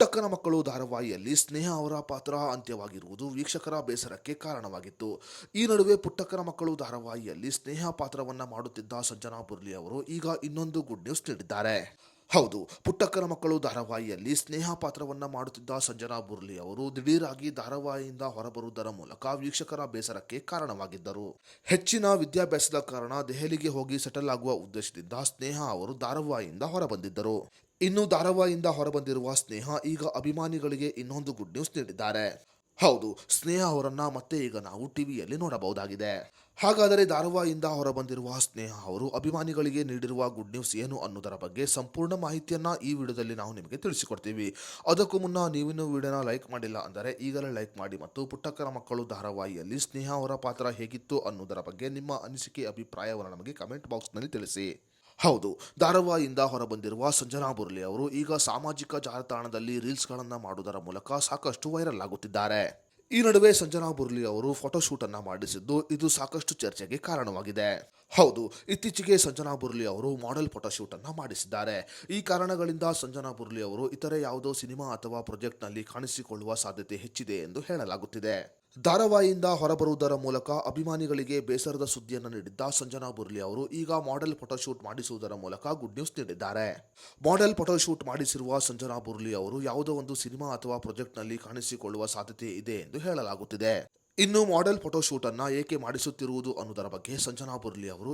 ಪುಟ್ಟಕ್ಕನ ಮಕ್ಕಳು ಧಾರಾವಾಹಿಯಲ್ಲಿ ಸ್ನೇಹ ಅವರ ಪಾತ್ರ ಅಂತ್ಯವಾಗಿರುವುದು ವೀಕ್ಷಕರ ಬೇಸರಕ್ಕೆ ಕಾರಣವಾಗಿತ್ತು. ಈ ನಡುವೆ ಪುಟ್ಟಕ್ಕನ ಮಕ್ಕಳು ಧಾರಾವಾಹಿಯಲ್ಲಿ ಸ್ನೇಹ ಪಾತ್ರವನ್ನ ಮಾಡುತ್ತಿದ್ದ ಸಂಜನಾ ಬುರ್ಲಿ ಅವರು ಈಗ ಇನ್ನೊಂದು ಗುಡ್ ನ್ಯೂಸ್ ನೀಡಿದ್ದಾರೆ. ಹೌದು, ಪುಟ್ಟಕ್ಕನ ಮಕ್ಕಳು ಧಾರಾವಾಹಿಯಲ್ಲಿ ಸ್ನೇಹ ಪಾತ್ರವನ್ನ ಮಾಡುತ್ತಿದ್ದ ಸಂಜನಾ ಬುರ್ಲಿ ಅವರು ದಿಢೀರಾಗಿ ಧಾರಾವಾಹಿಯಿಂದ ಹೊರಬರುವುದರ ಮೂಲಕ ವೀಕ್ಷಕರ ಬೇಸರಕ್ಕೆ ಕಾರಣವಾಗಿದ್ದರು. ಹೆಚ್ಚಿನ ವಿದ್ಯಾಭ್ಯಾಸದ ಕಾರಣ ದೆಹಲಿಗೆ ಹೋಗಿ ಸೆಟಲ್ ಆಗುವ ಉದ್ದೇಶದಿಂದ ಸ್ನೇಹ ಅವರು ಧಾರಾವಾಹಿಯಿಂದ ಹೊರಬಂದಿದ್ದರು. ಇನ್ನು ಧಾರಾವಾಹಿಯಿಂದ ಹೊರಬಂದಿರುವ ಸ್ನೇಹ ಈಗ ಅಭಿಮಾನಿಗಳಿಗೆ ಇನ್ನೊಂದು ಗುಡ್ ನ್ಯೂಸ್ ನೀಡಿದ್ದಾರೆ. ಹೌದು, ಸ್ನೇಹ ಅವರನ್ನ ಮತ್ತೆ ಈಗ ನಾವು ಟಿವಿಯಲ್ಲಿ ನೋಡಬಹುದಾಗಿದೆ. ಹಾಗಾದರೆ ಧಾರಾವಾಹಿಯಿಂದ ಹೊರಬಂದಿರುವ ಸ್ನೇಹ ಅವರು ಅಭಿಮಾನಿಗಳಿಗೆ ನೀಡಿರುವ ಗುಡ್ ನ್ಯೂಸ್ ಏನು ಅನ್ನೋದರ ಬಗ್ಗೆ ಸಂಪೂರ್ಣ ಮಾಹಿತಿಯನ್ನ ಈ ವಿಡಿಯೋದಲ್ಲಿ ನಾವು ನಿಮಗೆ ತಿಳಿಸಿಕೊಡ್ತೀವಿ. ಅದಕ್ಕೂ ಮುನ್ನ ನೀವಿನ್ನೂ ವಿಡಿಯೋನ ಲೈಕ್ ಮಾಡಿಲ್ಲ ಅಂದರೆ ಈಗಲೇ ಲೈಕ್ ಮಾಡಿ ಮತ್ತು ಪುಟ್ಟಕ್ಕನ ಮಕ್ಕಳು ಧಾರಾವಾಹಿಯಲ್ಲಿ ಸ್ನೇಹ ಅವರ ಪಾತ್ರ ಹೇಗಿತ್ತು ಅನ್ನೋದರ ಬಗ್ಗೆ ನಿಮ್ಮ ಅನಿಸಿಕೆ ಅಭಿಪ್ರಾಯವನ್ನು ನಮಗೆ ಕಮೆಂಟ್ ಬಾಕ್ಸ್ನಲ್ಲಿ ತಿಳಿಸಿ. ಹೌದು, ಧಾರಾವಾಹಿಯಿಂದ ಹೊರಬಂದಿರುವ ಸಂಜನಾ ಬುರ್ಲಿ ಅವರು ಈಗ ಸಾಮಾಜಿಕ ಜಾಲತಾಣದಲ್ಲಿ ರೀಲ್ಸ್ಗಳನ್ನು ಮಾಡುವುದರ ಮೂಲಕ ಸಾಕಷ್ಟು ವೈರಲ್ ಆಗುತ್ತಿದ್ದಾರೆ. ಈ ನಡುವೆ ಸಂಜನಾ ಬುರ್ಲಿ ಅವರು ಫೋಟೋಶೂಟ್ ಅನ್ನ ಮಾಡಿಸಿದ್ದು ಇದು ಸಾಕಷ್ಟು ಚರ್ಚೆಗೆ ಕಾರಣವಾಗಿದೆ. ಹೌದು, ಇತ್ತೀಚೆಗೆ ಸಂಜನಾ ಬುರ್ಲಿ ಅವರು ಮಾಡೆಲ್ ಫೋಟೋಶೂಟ್ ಅನ್ನ ಮಾಡಿಸಿದ್ದಾರೆ. ಈ ಕಾರಣಗಳಿಂದ ಸಂಜನಾ ಬುರ್ಲಿ ಅವರು ಇತರೆ ಯಾವುದೋ ಸಿನಿಮಾ ಅಥವಾ ಪ್ರಾಜೆಕ್ಟ್ ನಲ್ಲಿ ಕಾಣಿಸಿಕೊಳ್ಳುವ ಸಾಧ್ಯತೆ ಹೆಚ್ಚಿದೆ ಎಂದು ಹೇಳಲಾಗುತ್ತಿದೆ. ಧಾರಾವಾಹಿಯಿಂದ ಹೊರಬರುವುದರ ಮೂಲಕ ಅಭಿಮಾನಿಗಳಿಗೆ ಬೇಸರದ ಸುದ್ದಿಯನ್ನು ನೀಡಿದ್ದ ಸಂಜನಾ ಬುರ್ಲಿ ಅವರು ಈಗ ಮಾಡೆಲ್ ಫೋಟೋಶೂಟ್ ಮಾಡಿಸುವುದರ ಮೂಲಕ ಗುಡ್ ನ್ಯೂಸ್ ನೀಡಿದ್ದಾರೆ. ಮಾಡೆಲ್ ಫೋಟೋಶೂಟ್ ಮಾಡಿಸಿರುವ ಸಂಜನಾ ಬುರ್ಲಿ ಅವರು ಯಾವುದೋ ಒಂದು ಸಿನಿಮಾ ಅಥವಾ ಪ್ರಾಜೆಕ್ಟ್ ನಲ್ಲಿ ಕಾಣಿಸಿಕೊಳ್ಳುವ ಸಾಧ್ಯತೆ ಇದೆ ಎಂದು ಹೇಳಲಾಗುತ್ತಿದೆ. ಇನ್ನು ಮಾಡೆಲ್ ಫೋಟೋಶೂಟ್ ಅನ್ನ ಏಕೆ ಮಾಡಿಸುತ್ತಿರುವುದು ಅನ್ನೋದರ ಬಗ್ಗೆ ಸಂಜನಾ ಬುರ್ಲಿ ಅವರು